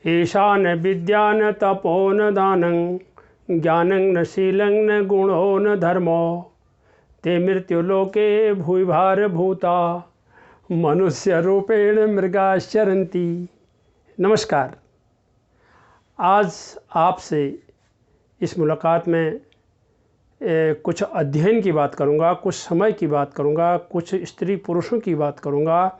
एषा न विद्या न तपो न दानं ज्ञानं न शीलं न गुणो न धर्मो ते मृत्युलोके भूयभारभूता मनुष्य रूपेण मृगाश्चरन्ति। नमस्कार। आज आपसे इस मुलाकात में कुछ अध्ययन की बात करूंगा, कुछ समय की बात करूंगा, कुछ स्त्री पुरुषों की बात करूंगा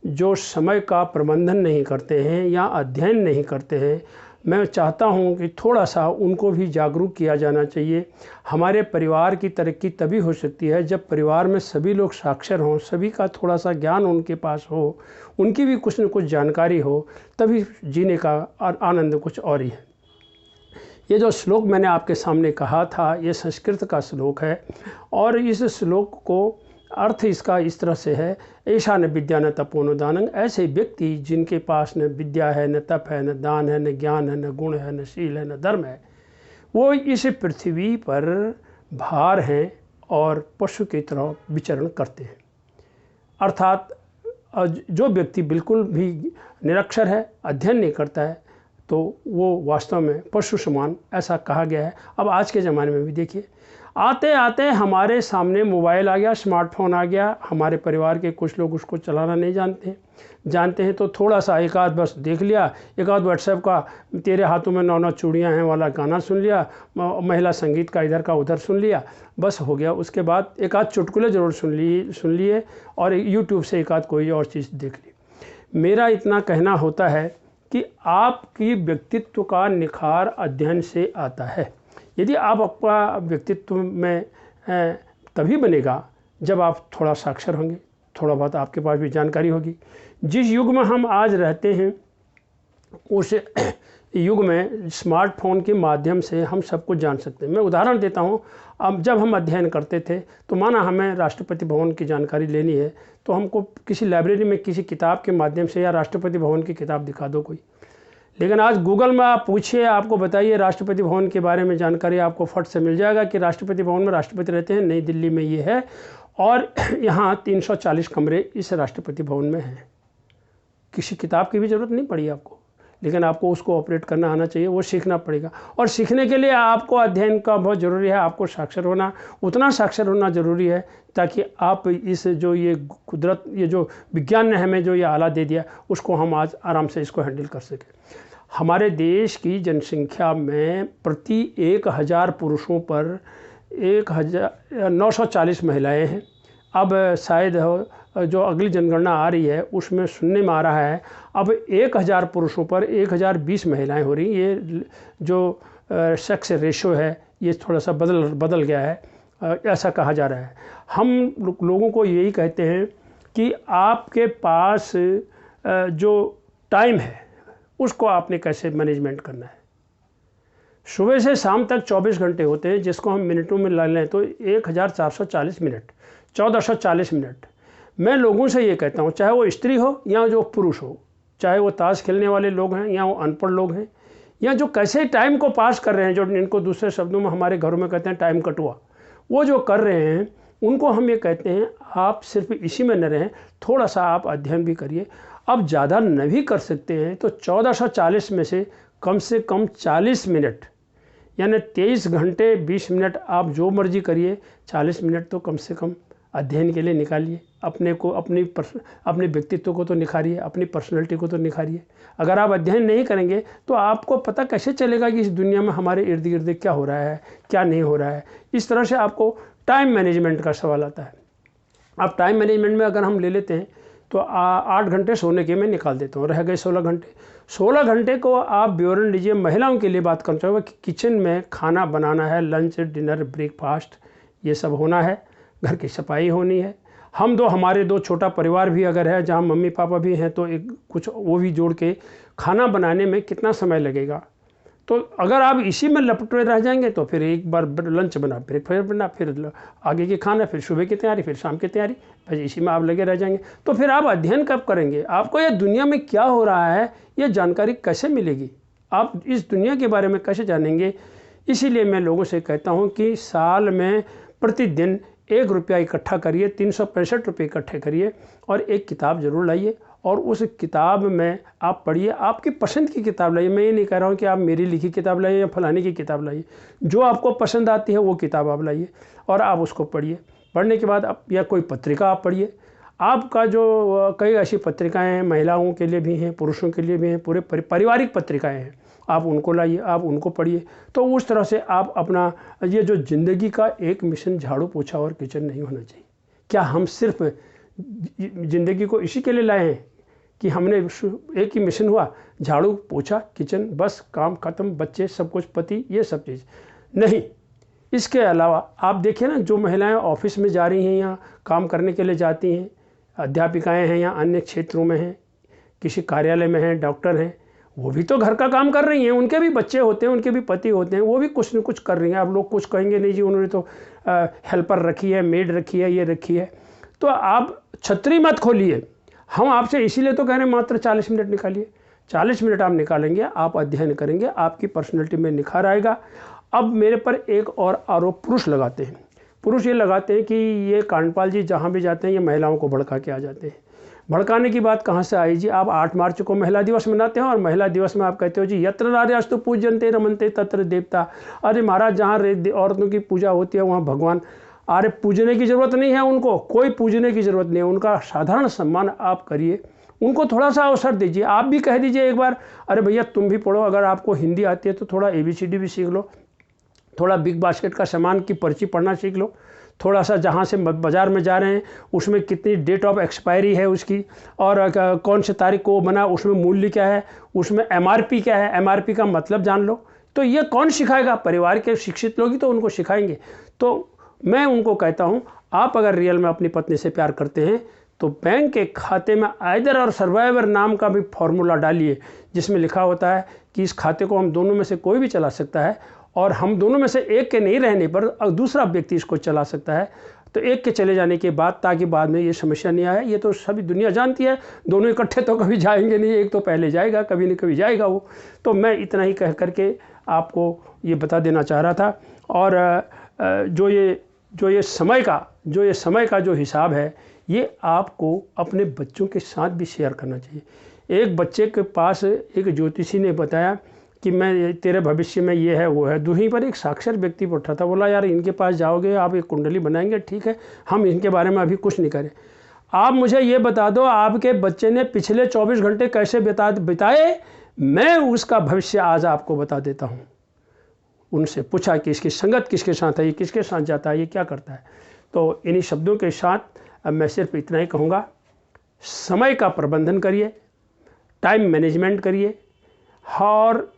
जो समय का प्रबंधन नहीं करते हैं या अध्ययन नहीं करते हैं। मैं चाहता हूं कि थोड़ा सा उनको भी जागरूक किया जाना चाहिए। हमारे परिवार की तरक्की तभी हो सकती है जब परिवार में सभी लोग साक्षर हों, सभी का थोड़ा सा ज्ञान उनके पास हो, उनकी भी कुछ न कुछ जानकारी हो, तभी जीने का आनंद कुछ और ही है। ये जो श्लोक मैंने आपके सामने कहा था, ये संस्कृत का श्लोक है और इस श्लोक को अर्थ इसका इस तरह से है, ऐसा न विद्या न तपो न दानं। ऐसे व्यक्ति जिनके पास न विद्या है, न तप है, न दान है, न ज्ञान है, न गुण है, न शील है, न धर्म है, वो इस पृथ्वी पर भार हैं और पशु की तरह विचरण करते हैं। अर्थात जो व्यक्ति बिल्कुल भी निरक्षर है, अध्ययन नहीं करता है, तो वो वास्तव में पशु समान, ऐसा कहा गया है। अब आज के ज़माने में भी देखिए, आते आते हमारे सामने मोबाइल आ गया, स्मार्टफोन आ गया। हमारे परिवार के कुछ लोग उसको चलाना नहीं जानते हैं तो थोड़ा सा एक आध बस देख लिया, एक आध व्हाट्सएप का तेरे हाथों में 9 चूड़ियाँ हैं वाला गाना सुन लिया, महिला संगीत का इधर का उधर सुन लिया, बस हो गया। उसके बाद एक आध चुटकुले ज़रूर सुन लिए और यूट्यूब से एक आध कोई और चीज़ देख ली। मेरा इतना कहना होता है कि आपकी व्यक्तित्व का निखार अध्ययन से आता है। यदि आप आपका व्यक्तित्व में तभी बनेगा जब आप थोड़ा साक्षर होंगे, थोड़ा बहुत आपके पास भी जानकारी होगी। जिस युग में हम आज रहते हैं उस युग में स्मार्टफोन के माध्यम से हम सब कुछ जान सकते हैं। मैं उदाहरण देता हूँ। अब जब हम अध्ययन करते थे तो माना हमें राष्ट्रपति भवन की जानकारी लेनी है तो हमको किसी लाइब्रेरी में किसी किताब के माध्यम से या राष्ट्रपति भवन की किताब दिखा दो कोई। लेकिन आज गूगल में आप पूछिए, आपको बताइए राष्ट्रपति भवन के बारे में जानकारी आपको फट से मिल जाएगा कि राष्ट्रपति भवन में राष्ट्रपति रहते हैं, नई दिल्ली में ये है और यहाँ 340 कमरे इस राष्ट्रपति भवन में हैं। किसी किताब की भी ज़रूरत नहीं पड़ी आपको, लेकिन आपको उसको ऑपरेट करना आना चाहिए, वो सीखना पड़ेगा। और सीखने के लिए आपको अध्ययन का बहुत ज़रूरी है। आपको साक्षर होना, उतना साक्षर होना ज़रूरी है ताकि आप इस जो ये कुदरत, ये जो विज्ञान ने हमें जो ये आला दे दिया, उसको हम आज आराम से इसको हैंडल कर सकें। हमारे देश की जनसंख्या में प्रति 1000 पुरुषों पर 940 महिलाएं हैं। अब शायद जो अगली जनगणना आ रही है उसमें सुनने में आ रहा है अब 1000 पुरुषों पर 1020 महिलाएं हो रही। ये जो सेक्स रेशो है ये थोड़ा सा बदल गया है, ऐसा कहा जा रहा है। हम लोगों को यही कहते हैं कि आपके पास जो टाइम है उसको आपने कैसे मैनेजमेंट करना है। सुबह से शाम तक 24 घंटे होते हैं, जिसको हम मिनटों में ला लें तो 1440 मिनट, 1440 मिनट। मैं लोगों से ये कहता हूँ, चाहे वो स्त्री हो या जो पुरुष हो, चाहे वो ताश खेलने वाले लोग हैं या वो अनपढ़ लोग हैं, या जो कैसे टाइम को पास कर रहे हैं, जो इनको दूसरे शब्दों में हमारे घरों में कहते हैं टाइम कटुआ, वो जो कर रहे हैं उनको हम ये कहते हैं आप सिर्फ इसी में न रहें, थोड़ा सा आप अध्ययन भी करिए। अब ज़्यादा न भी कर सकते हैं तो 1440 में से कम 40 मिनट, यानी 23 घंटे 20 मिनट आप जो मर्जी करिए, 40 मिनट तो कम से कम अध्ययन के लिए निकालिए। अपने को, अपने व्यक्तित्व को तो निखारिए, अपनी पर्सनैलिटी को तो निखारिए। अगर आप अध्ययन नहीं करेंगे तो आपको पता कैसे चलेगा कि इस दुनिया में हमारे इर्द गिर्द क्या हो रहा है, क्या नहीं हो रहा है। इस तरह से आपको टाइम मैनेजमेंट का सवाल आता है। अब टाइम मैनेजमेंट में अगर हम ले लेते हैं तो 8 घंटे सोने के मैं निकाल देता हूँ, रह गए 16 घंटे। 16 घंटे को आप विवरण लीजिए। महिलाओं के लिए बात करना चाहूँगा कि किचन में खाना बनाना है, लंच, डिनर, ब्रेकफास्ट, ये सब होना है, घर की सफाई होनी है। हमारे दो छोटा परिवार भी अगर है, जहाँ मम्मी पापा भी हैं, तो एक कुछ वो भी जोड़ के खाना बनाने में कितना समय लगेगा। तो अगर आप इसी में लपटे रह जाएंगे तो फिर एक बार लंच बना, ब्रेकफास्ट बना, फिर आगे की खाना, फिर सुबह की तैयारी, फिर शाम की तैयारी, फिर इसी में आप लगे रह जाएंगे। तो फिर आप अध्ययन कब करेंगे? आपको ये दुनिया में क्या हो रहा है ये जानकारी कैसे मिलेगी? आप इस दुनिया के बारे में कैसे जानेंगे? इसीलिए मैं लोगों से कहता हूँ कि साल में प्रतिदिन 1 रुपया इकट्ठा करिए, 365 रुपये इकट्ठे करिए और एक किताब ज़रूर लाइए और उस किताब में आप पढ़िए, आपकी पसंद की किताब लाइए। मैं ये नहीं कह रहा हूँ कि आप मेरी लिखी किताब लाइए या फलाने की किताब लाइए, जो आपको पसंद आती है वो किताब आप लाइए और आप उसको पढ़िए। पढ़ने के बाद आप या कोई पत्रिका आप पढ़िए। आपका जो कई ऐसी पत्रिकाएं हैं, महिलाओं के लिए भी हैं, पुरुषों के लिए भी हैं, पूरे पारिवारिक पत्रिकाएं हैं, आप उनको लाइए, आप उनको पढ़िए। तो उस तरह से आप अपना ये जो ज़िंदगी का एक मिशन झाड़ू पोछा और किचन नहीं होना चाहिए। क्या हम सिर्फ ज़िंदगी को इसी के लिए लाए हैं कि हमने एक ही मिशन हुआ, झाड़ू पोछा किचन, बस काम ख़त्म, बच्चे सब कुछ, पति, ये सब चीज़ नहीं। इसके अलावा आप देखिए ना, जो महिलाएं ऑफिस में जा रही हैं या काम करने के लिए जाती हैं, अध्यापिकाएं हैं या अन्य क्षेत्रों में हैं, किसी कार्यालय में हैं, डॉक्टर हैं, वो भी तो घर का काम कर रही हैं। उनके भी बच्चे होते हैं, उनके भी पति होते हैं, वो भी कुछ न कुछ कर रही हैं। आप लोग कुछ कहेंगे नहीं जी उन्होंने तो हेल्पर रखी है, मेड रखी है, ये रखी है। तो आप छतरी मत खोलिए। हम आपसे इसीलिए तो कह रहे हैं मात्र 40 मिनट निकालिए। 40 मिनट आप निकालेंगे, आप अध्ययन करेंगे, आपकी पर्सनैलिटी में निखार आएगा। अब मेरे पर एक और आरोप पुरुष लगाते हैं। पुरुष ये लगाते हैं कि ये कांडपाल जी जहाँ भी जाते हैं ये महिलाओं को भड़का के आ जाते हैं। भड़काने की बात कहाँ से आई जी? आप 8 मार्च को महिला दिवस मनाते हैं और महिला दिवस में आप कहते हो जी यत्र नार्यस्तु पूज्यन्ते रमन्ते तत्र देवता। अरे महाराज, जहाँ औरतों की पूजा होती है वहाँ भगवान। अरे पूजने की ज़रूरत नहीं है, उनको कोई पूजने की ज़रूरत नहीं है। उनका साधारण सम्मान आप करिए, उनको थोड़ा सा अवसर दीजिए। आप भी कह दीजिए एक बार, अरे भैया तुम भी पढ़ो, अगर आपको हिंदी आती है तो थोड़ा ABCD भी सीख लो, थोड़ा बिग बास्केट का सामान की पर्ची पढ़ना सीख लो, थोड़ा सा जहाँ से बाज़ार में जा रहे हैं उसमें कितनी डेट ऑफ एक्सपायरी है उसकी, और कौन से तारीख को बना, उसमें मूल्य क्या है, उसमें MRP क्या है, MRP का मतलब जान लो। तो ये कौन सिखाएगा? परिवार के शिक्षित लोग ही तो उनको सिखाएंगे। तो मैं उनको कहता हूँ, आप अगर रियल में अपनी पत्नी से प्यार करते हैं तो बैंक के खाते में आइदर और सर्वाइवर नाम का भी फॉर्मूला डालिए, जिसमें लिखा होता है कि इस खाते को हम दोनों में से कोई भी चला सकता है, और हम दोनों में से एक के नहीं रहने पर दूसरा व्यक्ति इसको चला सकता है। तो एक के चले जाने के बाद, ताकि बाद में ये समस्या नहीं आए। ये तो सभी दुनिया जानती है, दोनों इकट्ठे तो कभी जाएंगे नहीं, एक तो पहले जाएगा, कभी न कभी जाएगा वो। तो मैं इतना ही कह करके आपको ये बता देना चाह रहा था। और जो ये समय का जो हिसाब है, ये आपको अपने बच्चों के साथ भी शेयर करना चाहिए। एक बच्चे के पास एक ज्योतिषी ने बताया कि मैं तेरे भविष्य में ये है वो है। दूसरी पर एक साक्षर व्यक्ति बैठा था, बोला यार इनके पास जाओगे आप एक कुंडली बनाएंगे, ठीक है, हम इनके बारे में अभी कुछ नहीं करें, आप मुझे ये बता दो आपके बच्चे ने पिछले 24 घंटे कैसे बिताए, मैं उसका भविष्य आज आपको बता देता हूँ। उनसे पूछा कि इसकी संगत किसके साथ है, ये किसके साथ जाता है, ये क्या करता है। तो इन्हीं शब्दों के साथ अब मैं सिर्फ इतना ही कहूँगा, समय का प्रबंधन करिए, टाइम मैनेजमेंट करिए, और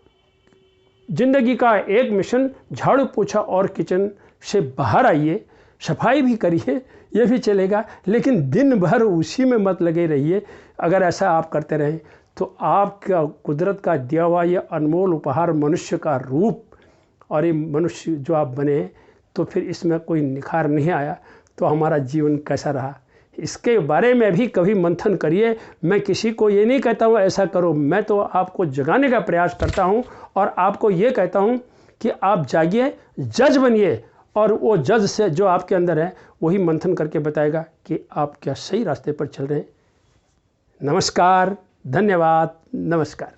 ज़िंदगी का एक मिशन झाड़ू पोछा और किचन से बाहर आइए। सफाई भी करिए, ये भी चलेगा, लेकिन दिन भर उसी में मत लगे रहिए। अगर ऐसा आप करते रहें तो आपका कुदरत का दिया हुआ ये अनमोल उपहार मनुष्य का रूप और ये मनुष्य जो आप बने, तो फिर इसमें कोई निखार नहीं आया तो हमारा जीवन कैसा रहा, इसके बारे में भी कभी मंथन करिए। मैं किसी को ये नहीं कहता हूँ ऐसा करो, मैं तो आपको जगाने का प्रयास करता हूँ और आपको ये कहता हूँ कि आप जागिए, जज बनिए, और वो जज से जो आपके अंदर है वही मंथन करके बताएगा कि आप क्या सही रास्ते पर चल रहे हैं। नमस्कार, धन्यवाद, नमस्कार।